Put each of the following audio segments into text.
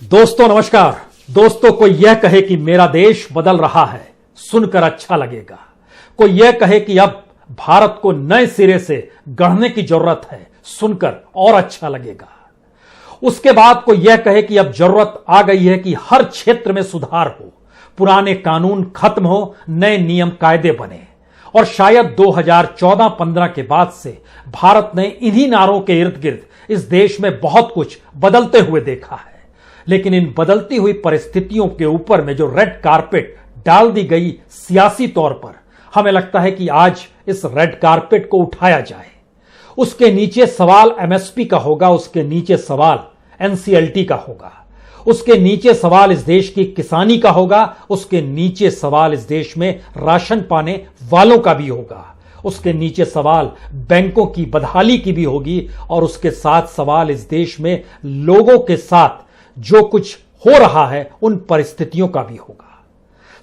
दोस्तों नमस्कार। दोस्तों, कोई यह कहे कि मेरा देश बदल रहा है, सुनकर अच्छा लगेगा। कोई यह कहे कि अब भारत को नए सिरे से गढ़ने की जरूरत है, सुनकर और अच्छा लगेगा। उसके बाद कोई यह कहे कि अब जरूरत आ गई है कि हर क्षेत्र में सुधार हो, पुराने कानून खत्म हो, नए नियम कायदे बने। और शायद 2014-15 के बाद से भारत ने इन्हीं नारों के इर्द गिर्द इस देश में बहुत कुछ बदलते हुए देखा है। लेकिन इन बदलती हुई परिस्थितियों के ऊपर में जो रेड कारपेट डाल दी गई सियासी तौर पर, हमें लगता है कि आज इस रेड कारपेट को उठाया जाए। उसके नीचे सवाल एमएसपी का होगा, उसके नीचे सवाल एनसीएलटी का होगा, उसके नीचे सवाल इस देश की किसानी का होगा, उसके नीचे सवाल इस देश में राशन पाने वालों का भी होगा, उसके नीचे सवाल बैंकों की बदहाली की भी होगी, और उसके साथ सवाल इस देश में लोगों के साथ जो कुछ हो रहा है उन परिस्थितियों का भी होगा।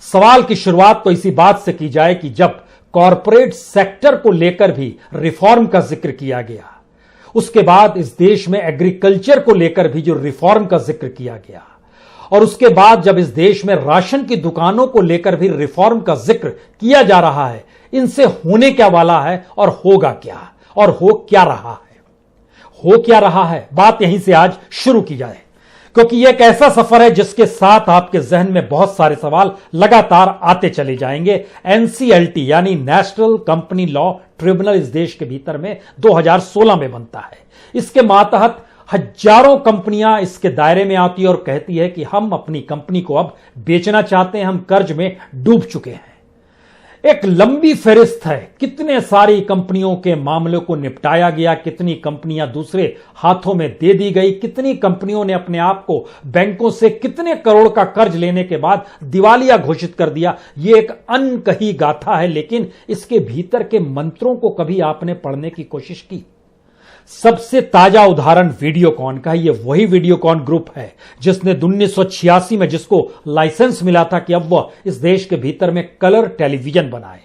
सवाल की शुरुआत तो इसी बात से की जाए कि जब कॉरपोरेट सेक्टर को लेकर भी रिफॉर्म का जिक्र किया गया, उसके बाद इस देश में एग्रीकल्चर को लेकर भी जो रिफॉर्म का जिक्र किया गया, और उसके बाद जब इस देश में राशन की दुकानों को लेकर भी रिफॉर्म का जिक्र किया जा रहा है, इनसे होने क्या वाला है और होगा क्या और हो क्या रहा है। हो क्या रहा है, बात यहीं से आज शुरू की जाए, क्योंकि यह एक ऐसा सफर है जिसके साथ आपके जहन में बहुत सारे सवाल लगातार आते चले जाएंगे। एनसीएलटी यानी नेशनल कंपनी लॉ ट्रिब्यूनल इस देश के भीतर में 2016 में बनता है। इसके मातहत हजारों कंपनियां इसके दायरे में आती है और कहती है कि हम अपनी कंपनी को अब बेचना चाहते हैं, हम कर्ज में डूब चुके हैं। एक लंबी फहरिस्त है, कितने सारी कंपनियों के मामलों को निपटाया गया, कितनी कंपनियां दूसरे हाथों में दे दी गई, कितनी कंपनियों ने अपने आप को बैंकों से कितने करोड़ का कर्ज लेने के बाद दिवालिया घोषित कर दिया। यह एक अनकही गाथा है, लेकिन इसके भीतर के मंत्रों को कभी आपने पढ़ने की कोशिश की? सबसे ताजा उदाहरण वीडियोकॉन का है। यह वही वीडियोकॉन ग्रुप है जिसने 1986 में जिसको लाइसेंस मिला था कि अब वह इस देश के भीतर में कलर टेलीविजन बनाए।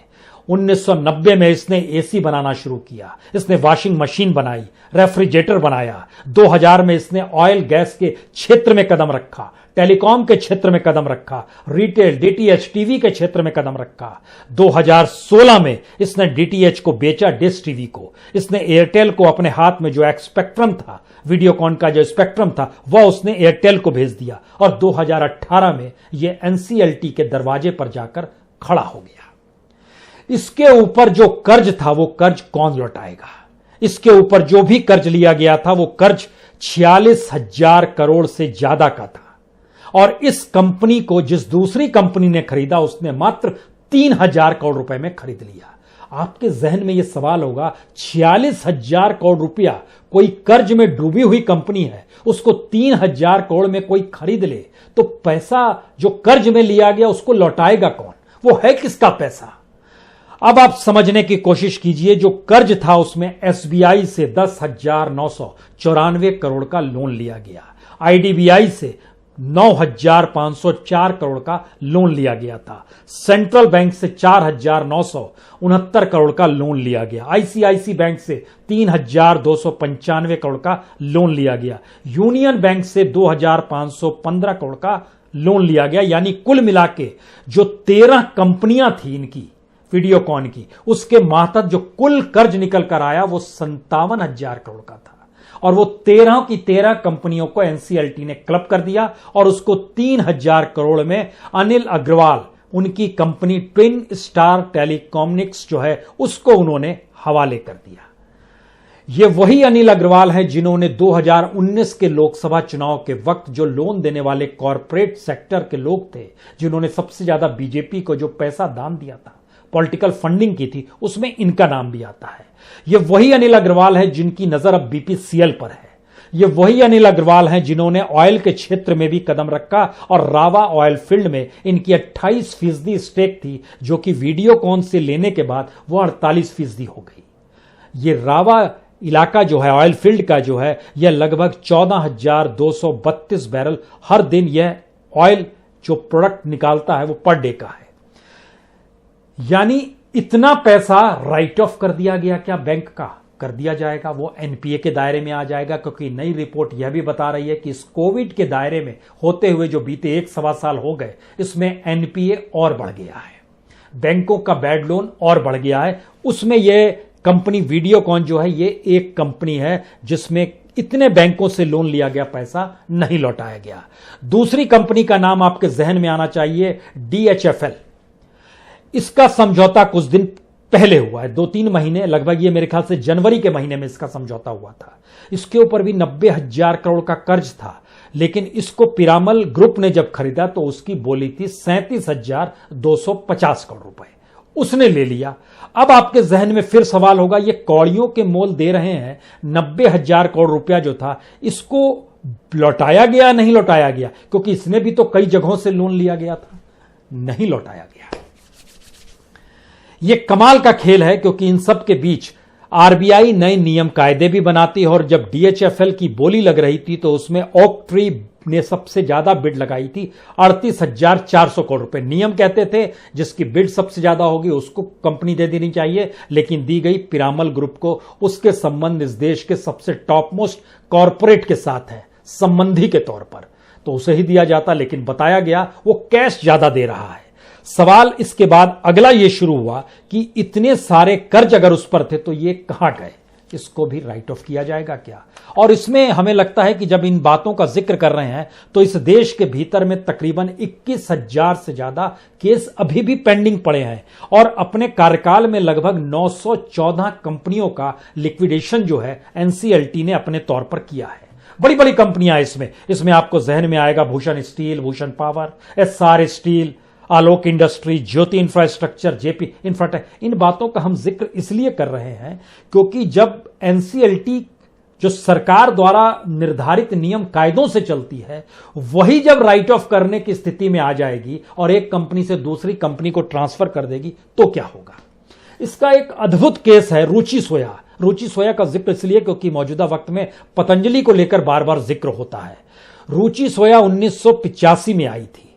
1990 में इसने एसी बनाना शुरू किया, इसने वॉशिंग मशीन बनाई, रेफ्रिजरेटर बनाया। 2000 में इसने ऑयल गैस के क्षेत्र में कदम रखा, टेलीकॉम के क्षेत्र में कदम रखा, रिटेल डीटीएच टीवी के क्षेत्र में कदम रखा। 2016 में इसने डीटीएच को बेचा, डिश टीवी को। इसने एयरटेल को अपने हाथ में जो एक स्पेक्ट्रम था, वीडियोकॉन का जो स्पेक्ट्रम था, वह उसने एयरटेल को भेज दिया, और 2018 में यह एनसीएलटी के दरवाजे पर जाकर खड़ा हो गया। इसके ऊपर जो कर्ज था वो कर्ज कौन लौटाएगा? इसके ऊपर जो भी कर्ज लिया गया था वो कर्ज 46,000 करोड़ से ज्यादा का था, और इस कंपनी को जिस दूसरी कंपनी ने खरीदा उसने मात्र 3,000 करोड़ रुपए में खरीद लिया। आपके जहन में यह सवाल होगा, 46,000 करोड़ रुपया कोई कर्ज में डूबी हुई कंपनी है, उसको 3,000 करोड़ में कोई खरीद ले, तो पैसा जो कर्ज में लिया गया उसको लौटाएगा कौन? वो है किसका पैसा? अब आप समझने की कोशिश कीजिए। जो कर्ज था उसमें एसबीआई से 10,994 करोड़ का लोन लिया गया, आईडीबीआई से 9,504 करोड़ का लोन लिया गया था, सेंट्रल बैंक से 4,969 करोड़ का लोन लिया गया, आईसीआईसी बैंक से 3,295 करोड़ का लोन लिया गया, यूनियन बैंक से 2,515 करोड़ का लोन लिया गया। यानी कुल मिला के जो 13 कंपनियां थी इनकी, वीडियोकॉन की, उसके मातहत जो कुल कर्ज निकल कर आया वो 57,000 करोड़ का था, और वो 13 की 13 कंपनियों को एनसीएलटी ने क्लब कर दिया, और उसको 3,000 करोड़ में अनिल अग्रवाल, उनकी कंपनी ट्विन स्टार टेलीकॉम्निक्स जो है, उसको उन्होंने हवाले कर दिया। ये वही अनिल अग्रवाल हैं जिन्होंने 2019 के लोकसभा चुनाव के वक्त जो लोन देने वाले कॉरपोरेट सेक्टर के लोग थे, जिन्होंने सबसे ज्यादा बीजेपी को जो पैसा दान दिया था, पॉलिटिकल फंडिंग की थी, उसमें इनका नाम भी आता है। यह वही अनिल अग्रवाल है जिनकी नजर अब बीपीसीएल पर है। यह वही अनिल अग्रवाल हैं जिन्होंने ऑयल के क्षेत्र में भी कदम रखा, और रावा ऑयल फील्ड में इनकी 28% स्टेक थी, जो कि वीडियोकॉन से लेने के बाद वो 48% हो गई। यह रावा इलाका जो है, ऑयल फील्ड का जो है, यह लगभग 14,232 बैरल हर दिन यह ऑयल जो प्रोडक्ट निकालता है वो पर डे का है। यानी इतना पैसा राइट ऑफ कर दिया गया क्या बैंक का? कर दिया जाएगा, वो एनपीए के दायरे में आ जाएगा, क्योंकि नई रिपोर्ट यह भी बता रही है कि इस कोविड के दायरे में होते हुए जो बीते 1-1.25 साल हो गए, इसमें एनपीए और बढ़ गया है, बैंकों का बैड लोन और बढ़ गया है। उसमें यह कंपनी वीडियोकॉन जो है, ये एक कंपनी है जिसमें इतने बैंकों से लोन लिया गया, पैसा नहीं लौटाया गया। दूसरी कंपनी का नाम आपके जहन में आना चाहिए, DHFL। इसका समझौता कुछ दिन पहले हुआ है, 2-3 महीने लगभग, ये मेरे ख्याल से जनवरी के महीने में इसका समझौता हुआ था। इसके ऊपर भी 90,000 करोड़ का कर्ज था, लेकिन इसको पिरामल ग्रुप ने जब खरीदा तो उसकी बोली थी 37,250 करोड़ रुपए, उसने ले लिया। अब आपके जहन में फिर सवाल होगा, ये कौड़ियों के मोल दे रहे हैं, 90,000 करोड़ रुपया जो था, इसको लौटाया गया नहीं लौटाया गया? क्योंकि इसने भी तो कई जगहों से लोन लिया गया था, नहीं लौटाया गया। यह कमाल का खेल है, क्योंकि इन सब के बीच आरबीआई नए नियम कायदे भी बनाती है, और जब DHFL की बोली लग रही थी तो उसमें ओक ट्री ने सबसे ज्यादा बिड लगाई थी, 38,400 करोड़ रुपए। नियम कहते थे जिसकी बिड सबसे ज्यादा होगी उसको कंपनी दे देनी चाहिए, लेकिन दी गई पिरामल ग्रुप को। उसके संबंध इस देश के सबसे टॉप मोस्ट कॉरपोरेट के साथ है, संबंधी के तौर पर, तो उसे ही दिया जाता, लेकिन बताया गया वो कैश ज्यादा दे रहा है। सवाल इसके बाद अगला यह शुरू हुआ कि इतने सारे कर्ज अगर उस पर थे तो ये कहां गए, इसको भी राइट ऑफ किया जाएगा क्या? और इसमें हमें लगता है कि जब इन बातों का जिक्र कर रहे हैं तो इस देश के भीतर में तकरीबन 21,000 से ज्यादा केस अभी भी पेंडिंग पड़े हैं, और अपने कार्यकाल में लगभग 914 कंपनियों का लिक्विडेशन जो है एनसीएलटी ने अपने तौर पर किया है। बड़ी बड़ी कंपनियां इसमें आपको जहन में आएगा Bhushan steel, Bhushan power, SR steel, Alok industry, Jyoti infrastructure, JP Infratech. इन बातों का हम जिक्र इसलिए कर रहे हैं क्योंकि जब एनसीएलटी जो सरकार द्वारा निर्धारित नियम कायदों से चलती है, वही जब राइट ऑफ करने की स्थिति में आ जाएगी और एक कंपनी से दूसरी कंपनी को ट्रांसफर कर देगी तो क्या होगा? इसका एक अद्भुत केस है रुचि सोया। रुचि सोया का जिक्र इसलिए क्योंकि मौजूदा वक्त में पतंजलि को लेकर बार बार जिक्र होता है। रुचि सोया 1985 में आई थी,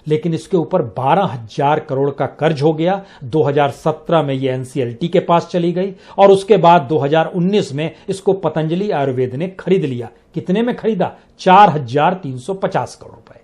लेकिन इसके ऊपर 12,000 करोड़ का कर्ज हो गया। 2017 में यह एनसीएलटी के पास चली गई, और उसके बाद 2019 में इसको पतंजलि आयुर्वेद ने खरीद लिया। कितने में खरीदा? 4,350 करोड़ रुपए।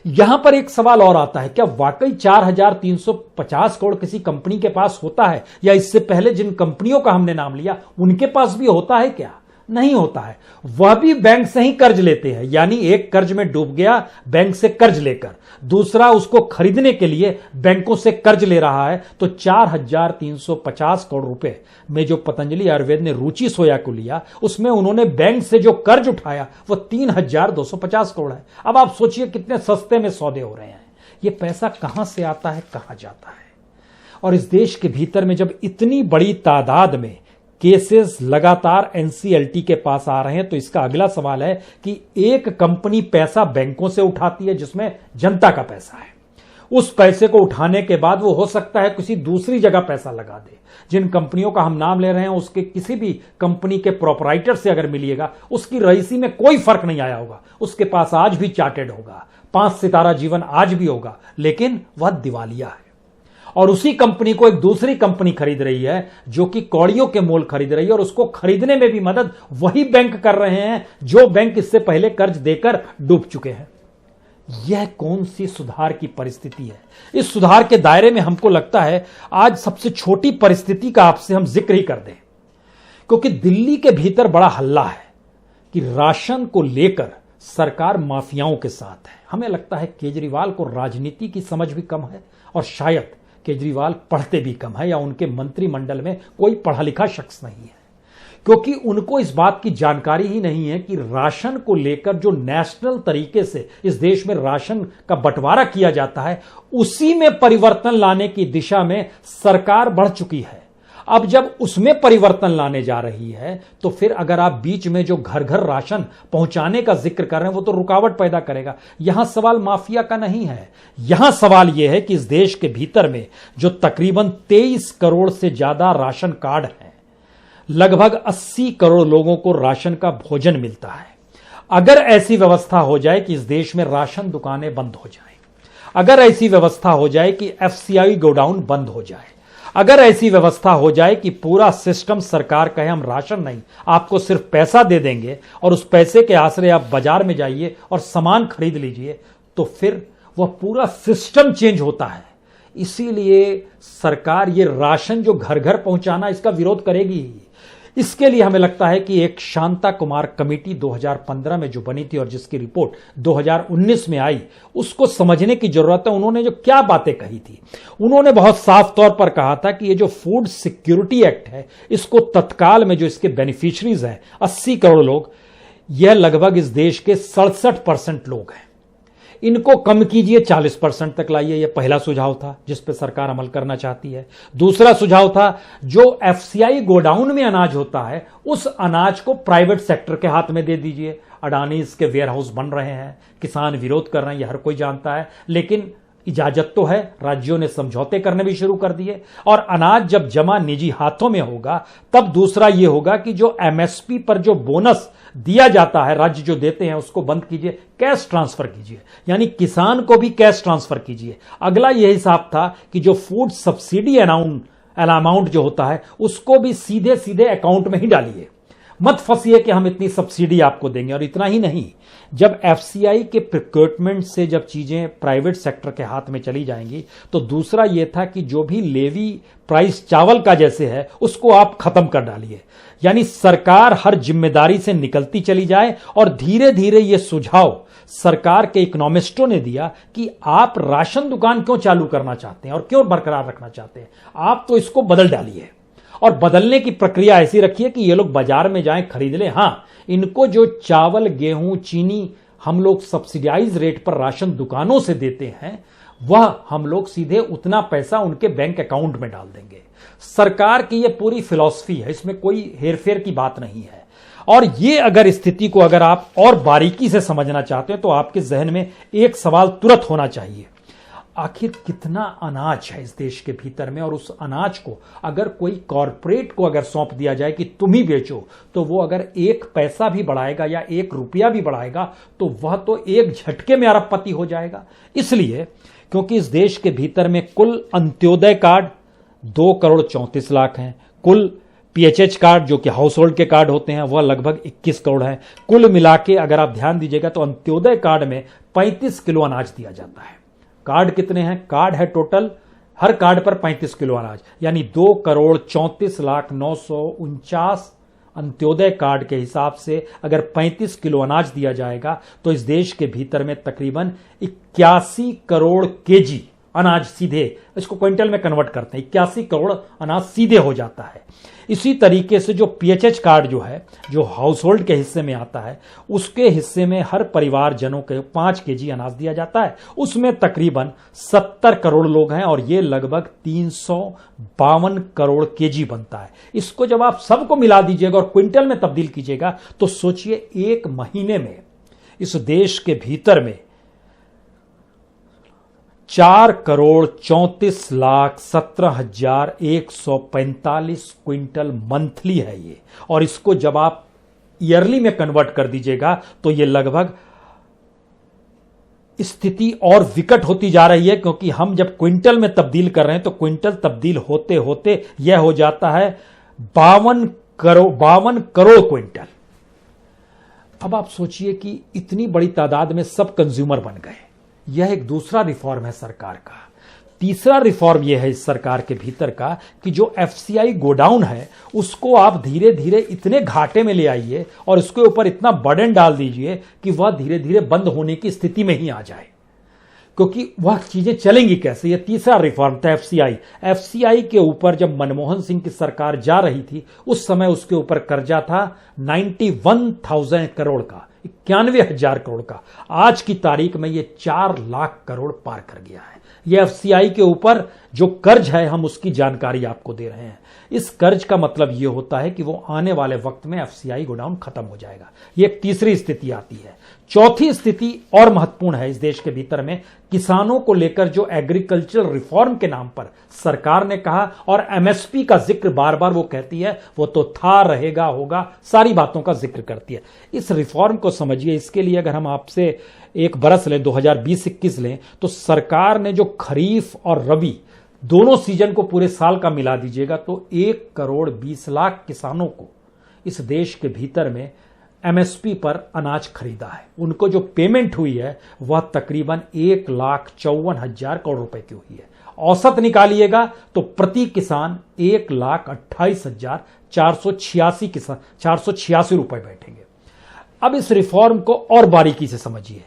यहां पर एक सवाल और आता है, क्या वाकई 4,350 करोड़ किसी कंपनी के पास होता है, या इससे पहले जिन कंपनियों का हमने नाम लिया उनके पास भी होता है क्या? नहीं होता है। वह भी बैंक से ही कर्ज लेते हैं, यानी एक कर्ज में डूब गया बैंक से कर्ज लेकर, दूसरा उसको खरीदने के लिए बैंकों से कर्ज ले रहा है। तो 4,350 करोड़ रुपए में जो पतंजलि आयुर्वेद ने रुचि सोया को लिया, उसमें उन्होंने बैंक से जो कर्ज उठाया वो 3,250 करोड़ है। अब आप सोचिए कितने सस्ते में सौदे हो रहे हैं। ये पैसा कहां से आता है, कहां जाता है? और इस देश के भीतर में जब इतनी बड़ी तादाद में केसेस लगातार एनसीएलटी के पास आ रहे हैं, तो इसका अगला सवाल है कि एक कंपनी पैसा बैंकों से उठाती है जिसमें जनता का पैसा है, उस पैसे को उठाने के बाद वो हो सकता है किसी दूसरी जगह पैसा लगा दे। जिन कंपनियों का हम नाम ले रहे हैं उसके किसी भी कंपनी के प्रोपराइटर से अगर मिलिएगा, उसकी रईसी में कोई फर्क नहीं आया होगा, उसके पास आज भी चार्टेड होगा, 5 सितारा जीवन आज भी होगा, लेकिन वह दिवालिया है। और उसी कंपनी को एक दूसरी कंपनी खरीद रही है जो कि कौड़ियों के मोल खरीद रही है, और उसको खरीदने में भी मदद वही बैंक कर रहे हैं जो बैंक इससे पहले कर्ज देकर डूब चुके हैं। यह कौन सी सुधार की परिस्थिति है? इस सुधार के दायरे में हमको लगता है आज सबसे छोटी परिस्थिति का आपसे हम जिक्र ही कर दें, क्योंकि दिल्ली के भीतर बड़ा हल्ला है कि राशन को लेकर सरकार माफियाओं के साथ है। हमें लगता है केजरीवाल को राजनीति की समझ भी कम है, और शायद केजरीवाल पढ़ते भी कम है, या उनके मंत्रिमंडल में कोई पढ़ा लिखा शख्स नहीं है, क्योंकि उनको इस बात की जानकारी ही नहीं है कि राशन को लेकर जो नेशनल तरीके से इस देश में राशन का बंटवारा किया जाता है, उसी में परिवर्तन लाने की दिशा में सरकार बढ़ चुकी है। अब जब उसमें परिवर्तन लाने जा रही है, तो फिर अगर आप बीच में जो घर घर राशन पहुंचाने का जिक्र कर रहे हैं वो तो रुकावट पैदा करेगा। यहां सवाल माफिया का नहीं है, यहां सवाल यह है कि इस देश के भीतर में जो तकरीबन 23 करोड़ से ज्यादा राशन कार्ड हैं, लगभग 80 करोड़ लोगों को राशन का भोजन मिलता है। अगर ऐसी व्यवस्था हो जाए कि इस देश में राशन दुकानें बंद हो जाए, अगर ऐसी व्यवस्था हो जाए कि एफसीआई गोडाउन बंद हो जाए, अगर ऐसी व्यवस्था हो जाए कि पूरा सिस्टम सरकार कहे हम राशन नहीं, आपको सिर्फ पैसा दे देंगे और उस पैसे के आसरे आप बाजार में जाइए और सामान खरीद लीजिए, तो फिर वह पूरा सिस्टम चेंज होता है। इसीलिए सरकार ये राशन जो घर घर पहुंचाना, इसका विरोध करेगी ही। इसके लिए हमें लगता है कि एक शांता कुमार कमेटी 2015 में जो बनी थी और जिसकी रिपोर्ट 2019 में आई, उसको समझने की जरूरत है। उन्होंने जो क्या बातें कही थी, उन्होंने बहुत साफ तौर पर कहा था कि ये जो फूड सिक्योरिटी एक्ट है, इसको तत्काल में जो इसके बेनिफिशियरीज हैं 80 करोड़ लोग, यह लगभग इस देश के 67% लोग हैं, इनको कम कीजिए, 40% तक लाइए। यह पहला सुझाव था जिस पर सरकार अमल करना चाहती है। दूसरा सुझाव था जो एफसीआई गोडाउन में अनाज होता है, उस अनाज को प्राइवेट सेक्टर के हाथ में दे दीजिए। अडानीज के वेयर हाउस बन रहे हैं, किसान विरोध कर रहे हैं, यह हर कोई जानता है, लेकिन इजाजत तो है। राज्यों ने समझौते करने भी शुरू कर दिए और अनाज जब जमा निजी हाथों में होगा, तब दूसरा यह होगा कि जो एमएसपी पर जो बोनस दिया जाता है, राज्य जो देते हैं, उसको बंद कीजिए, कैश ट्रांसफर कीजिए, यानी किसान को भी कैश ट्रांसफर कीजिए। अगला यह हिसाब था कि जो फूड सब्सिडी अमाउंट जो होता है, उसको भी सीधे सीधे अकाउंट में ही डालिए, मत फंसिए कि हम इतनी सब्सिडी आपको देंगे। और इतना ही नहीं, जब एफसीआई के प्रोक्योरमेंट से जब चीजें प्राइवेट सेक्टर के हाथ में चली जाएंगी, तो दूसरा यह था कि जो भी लेवी प्राइस चावल का जैसे है, उसको आप खत्म कर डालिए, यानी सरकार हर जिम्मेदारी से निकलती चली जाए। और धीरे धीरे यह सुझाव सरकार के इकोनॉमिस्टों ने दिया कि आप राशन दुकान क्यों चालू करना चाहते हैं और क्यों बरकरार रखना चाहते हैं, आप तो इसको बदल डालिए और बदलने की प्रक्रिया ऐसी रखिए कि ये लोग बाजार में जाएं, खरीद लें। हां, इनको जो चावल, गेहूं, चीनी हम लोग सब्सिडाइज रेट पर राशन दुकानों से देते हैं, वह हम लोग सीधे उतना पैसा उनके बैंक अकाउंट में डाल देंगे। सरकार की यह पूरी फिलॉसफी है, इसमें कोई हेरफेर की बात नहीं है। और ये अगर स्थिति को अगर आप और बारीकी से समझना चाहते हैं, तो आपके जहन में एक सवाल तुरंत होना चाहिए, आखिर कितना अनाज है इस देश के भीतर में, और उस अनाज को अगर कोई कॉरपोरेट को अगर सौंप दिया जाए कि तुम ही बेचो, तो वो अगर 1 पैसा भी बढ़ाएगा या 1 रुपया भी बढ़ाएगा, तो वह तो एक झटके में अरबपति हो जाएगा। इसलिए क्योंकि इस देश के भीतर में कुल अंत्योदय कार्ड 2 करोड़ 34 लाख हैं, कुल पीएचएच कार्ड जो कि हाउस होल्ड के कार्ड होते हैं, वह लगभग 21 करोड़ हैं। कुल मिला के अगर आप ध्यान दीजिएगा तो अंत्योदय कार्ड में 35 किलो अनाज दिया जाता है। कार्ड कितने हैं? कार्ड है टोटल, हर कार्ड पर 35 किलो अनाज, यानी 2 करोड़ 34 लाख 949 अंत्योदय कार्ड के हिसाब से अगर 35 किलो अनाज दिया जाएगा, तो इस देश के भीतर में तकरीबन 81 करोड़ केजी अनाज सीधे, इसको क्विंटल में कन्वर्ट करते हैं, 81 करोड़ अनाज सीधे हो जाता है। इसी तरीके से जो पीएचएच कार्ड जो है, जो हाउस होल्ड के हिस्से में आता है, उसके हिस्से में हर परिवार जनों के 5 केजी अनाज दिया जाता है। उसमें तकरीबन 70 करोड़ लोग हैं और ये लगभग 352 करोड़ केजी बनता है। इसको जब आप सबको मिला दीजिएगा और क्विंटल में तब्दील कीजिएगा, तो सोचिए एक महीने में इस देश के भीतर में 4 करोड़ 34 लाख 17,145 क्विंटल मंथली है ये। और इसको जब आप ईयरली में कन्वर्ट कर दीजिएगा, तो ये लगभग स्थिति और विकट होती जा रही है, क्योंकि हम जब क्विंटल में तब्दील कर रहे हैं, तो क्विंटल तब्दील होते होते यह हो जाता है 52 करोड़ क्विंटल। अब आप सोचिए कि इतनी बड़ी तादाद में सब कंज्यूमर बन गए। यह एक दूसरा रिफॉर्म है सरकार का। तीसरा रिफॉर्म यह है इस सरकार के भीतर का कि जो एफसीआई गोडाउन है, उसको आप धीरे धीरे इतने घाटे में ले आइए और उसके ऊपर इतना बर्डन डाल दीजिए कि वह धीरे धीरे बंद होने की स्थिति में ही आ जाए, क्योंकि वह चीजें चलेंगी कैसे। यह तीसरा रिफॉर्म था एफसीआई के ऊपर। जब मनमोहन सिंह की सरकार जा रही थी, उस समय उसके ऊपर कर्जा था 91,000 करोड़ का, 91,000 करोड़ का। आज की तारीख में यह 4 लाख करोड़ पार कर गया है। यह एफसीआई के ऊपर जो कर्ज है, हम उसकी जानकारी आपको दे रहे हैं। इस कर्ज का मतलब यह होता है कि वो आने वाले वक्त में एफसीआई गोडाउन खत्म हो जाएगा। यह एक तीसरी स्थिति आती है। चौथी स्थिति और महत्वपूर्ण है इस देश के भीतर में, किसानों को लेकर जो एग्रीकल्चर रिफॉर्म के नाम पर सरकार ने कहा, और एमएसपी का जिक्र बार बार वो कहती है, वो तो था, रहेगा, होगा, सारी बातों का जिक्र करती है। इस रिफॉर्म को समझिए। इसके लिए अगर हम आपसे एक बरस लें, 2020-21 लें, तो सरकार ने जो खरीफ और रबी दोनों सीजन को पूरे साल का मिला दीजिएगा तो 1,20,00,000 किसानों को इस देश के भीतर में एमएसपी पर अनाज खरीदा है। उनको जो पेमेंट हुई है वह तकरीबन 1,54,000 करोड़ रुपए की हुई है। औसत निकालिएगा तो प्रति किसान 1,28,486 रुपए बैठेंगे। अब इस रिफॉर्म को और बारीकी से समझिए।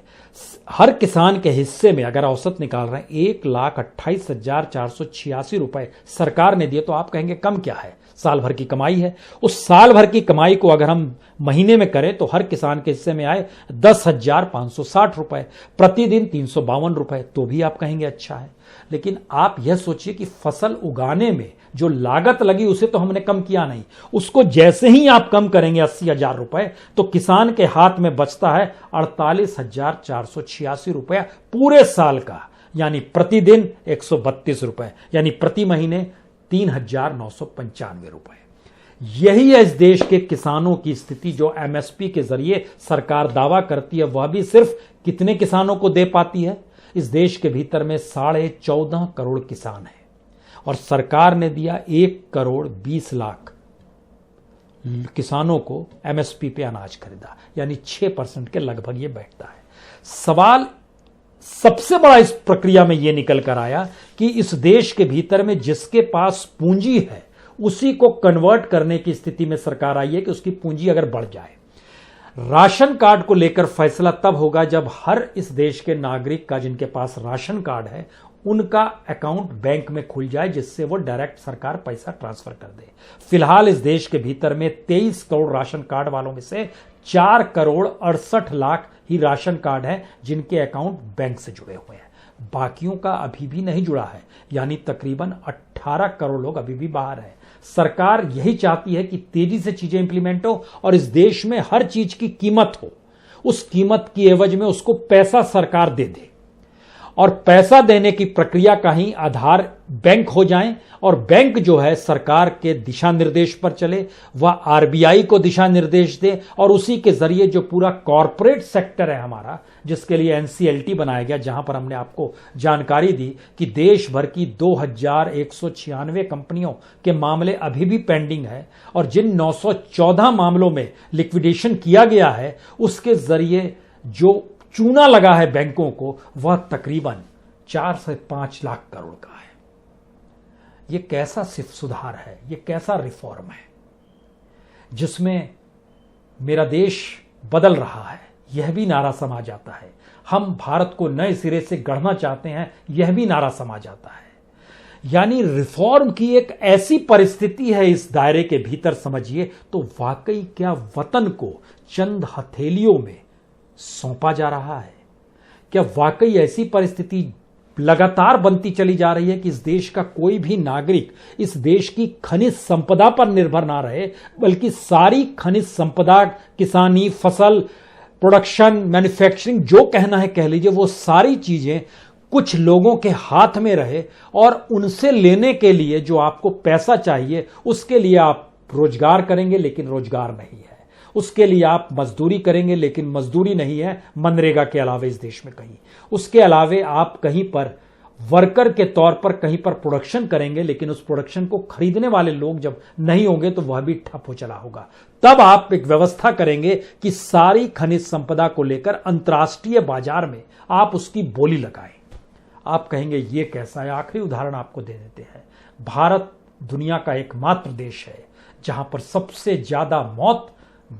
हर किसान के हिस्से में अगर औसत निकाल रहे हैं 1,28,486 रुपए सरकार ने दिए तो आप कहेंगे कम क्या है, साल भर की कमाई है। उस साल भर की कमाई को अगर हम महीने में करें तो हर किसान के हिस्से में आए 10,560 रुपए, प्रतिदिन 352 रुपए, तो भी आप कहेंगे अच्छा है। लेकिन आप यह सोचिए कि फसल उगाने में जो लागत लगी उसे तो हमने कम किया नहीं, उसको जैसे ही आप कम करेंगे 80,000 रुपए तो किसान के हाथ में बचता है 48,486 रुपया पूरे साल का, यानी प्रतिदिन 132 रुपए, यानी प्रति महीने 3,995 रुपए। यही है इस देश के किसानों की स्थिति जो एमएसपी के जरिए सरकार दावा करती है। वह भी सिर्फ कितने किसानों को दे पाती है? इस देश के भीतर में 14.5 करोड़ किसान हैं और सरकार ने दिया 1,20,00,000 किसानों को एमएसपी पे अनाज खरीदा, यानी 6% के लगभग ये बैठता है। सवाल सबसे बड़ा इस प्रक्रिया में यह निकल कर आया कि इस देश के भीतर में जिसके पास पूंजी है उसी को कन्वर्ट करने की स्थिति में सरकार आई है कि उसकी पूंजी अगर बढ़ जाए। राशन कार्ड को लेकर फैसला तब होगा जब हर इस देश के नागरिक का जिनके पास राशन कार्ड है उनका अकाउंट बैंक में खुल जाए, जिससे वो डायरेक्ट सरकार पैसा ट्रांसफर कर दे। फिलहाल इस देश के भीतर में 23 करोड़ राशन कार्ड वालों में से 4,68,00,000 ही राशन कार्ड है जिनके अकाउंट बैंक से जुड़े हुए हैं। बाकियों का अभी भी नहीं जुड़ा है, यानी तकरीबन 18 करोड़ लोग अभी भी बाहर हैं। सरकार यही चाहती है कि तेजी से चीजें इंप्लीमेंट हो और इस देश में हर चीज की कीमत हो, उस कीमत की एवज में उसको पैसा सरकार दे दे और पैसा देने की प्रक्रिया का ही आधार बैंक हो जाए और बैंक जो है सरकार के दिशा निर्देश पर चले, वह आरबीआई को दिशा निर्देश दे और उसी के जरिए जो पूरा कॉरपोरेट सेक्टर है हमारा, जिसके लिए एनसीएलटी बनाया गया, जहां पर हमने आपको जानकारी दी कि देश भर की 2,196 कंपनियों के मामले अभी भी पेंडिंग है और जिन 914 मामलों में लिक्विडेशन किया गया है उसके जरिए जो चूना लगा है बैंकों को वह तकरीबन 4 से 5 लाख करोड़ का है। यह कैसा सिर्फ सुधार है, यह कैसा रिफॉर्म है जिसमें मेरा देश बदल रहा है, यह भी नारा समा जाता है। हम भारत को नए सिरे से गढ़ना चाहते हैं, यह भी नारा समा जाता है। यानी रिफॉर्म की एक ऐसी परिस्थिति है इस दायरे के भीतर समझिए तो वाकई क्या वतन को चंद हथेलियों में सौंपा जा रहा है? क्या वाकई ऐसी परिस्थिति लगातार बनती चली जा रही है कि इस देश का कोई भी नागरिक इस देश की खनिज संपदा पर निर्भर ना रहे, बल्कि सारी खनिज संपदा, किसानी, फसल, प्रोडक्शन, मैन्युफैक्चरिंग, जो कहना है कह लीजिए, वो सारी चीजें कुछ लोगों के हाथ में रहे और उनसे लेने के लिए जो आपको पैसा चाहिए उसके लिए आप रोजगार करेंगे लेकिन रोजगार नहीं है, उसके लिए आप मजदूरी करेंगे लेकिन मजदूरी नहीं है मनरेगा के अलावे इस देश में कहीं, उसके अलावे आप कहीं पर वर्कर के तौर पर कहीं पर प्रोडक्शन करेंगे लेकिन उस प्रोडक्शन को खरीदने वाले लोग जब नहीं होंगे तो वह भी ठप हो चला होगा। तब आप एक व्यवस्था करेंगे कि सारी खनिज संपदा को लेकर अंतर्राष्ट्रीय बाजार में आप उसकी बोली लगाएं। आप कहेंगे ये कैसा है? आखिरी उदाहरण आपको दे देते हैं। भारत दुनिया का एकमात्र देश है जहां पर सबसे ज्यादा मौत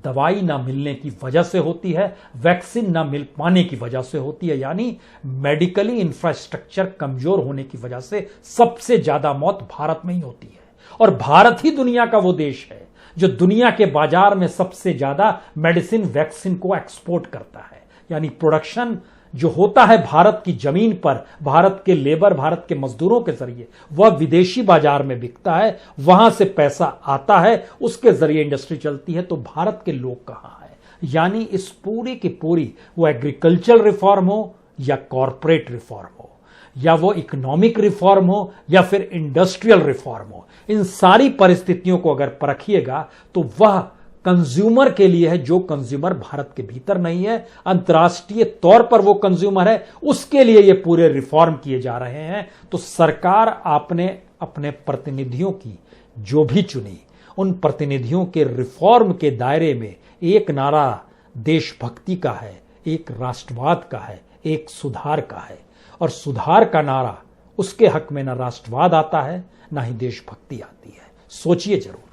दवाई ना मिलने की वजह से होती है, वैक्सीन ना मिल पाने की वजह से होती है, यानी मेडिकली इंफ्रास्ट्रक्चर कमजोर होने की वजह से सबसे ज्यादा मौत भारत में ही होती है। और भारत ही दुनिया का वो देश है जो दुनिया के बाजार में सबसे ज्यादा मेडिसिन, वैक्सीन को एक्सपोर्ट करता है। यानी प्रोडक्शन जो होता है भारत की जमीन पर, भारत के लेबर, भारत के मजदूरों के जरिए, वह विदेशी बाजार में बिकता है, वहां से पैसा आता है, उसके जरिए इंडस्ट्री चलती है। तो भारत के लोग कहां हैं? यानी इस पूरी की पूरी वो एग्रीकल्चरल रिफॉर्म हो या कॉरपोरेट रिफॉर्म हो या वो इकोनॉमिक रिफॉर्म हो या फिर इंडस्ट्रियल रिफॉर्म हो, इन सारी परिस्थितियों को अगर परखिएगा तो वह कंज्यूमर के लिए है, जो कंज्यूमर भारत के भीतर नहीं है, अंतर्राष्ट्रीय तौर पर वो कंज्यूमर है, उसके लिए ये पूरे रिफॉर्म किए जा रहे हैं। तो सरकार आपने अपने प्रतिनिधियों की जो भी चुनी, उन प्रतिनिधियों के रिफॉर्म के दायरे में एक नारा देशभक्ति का है, एक राष्ट्रवाद का है, एक सुधार का है। और सुधार का नारा, उसके हक में ना राष्ट्रवाद आता है, ना ही देशभक्ति आती है। सोचिए जरूर।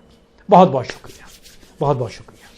बहुत बहुत शुक्रिया, बहुत बहुत शुक्रिया।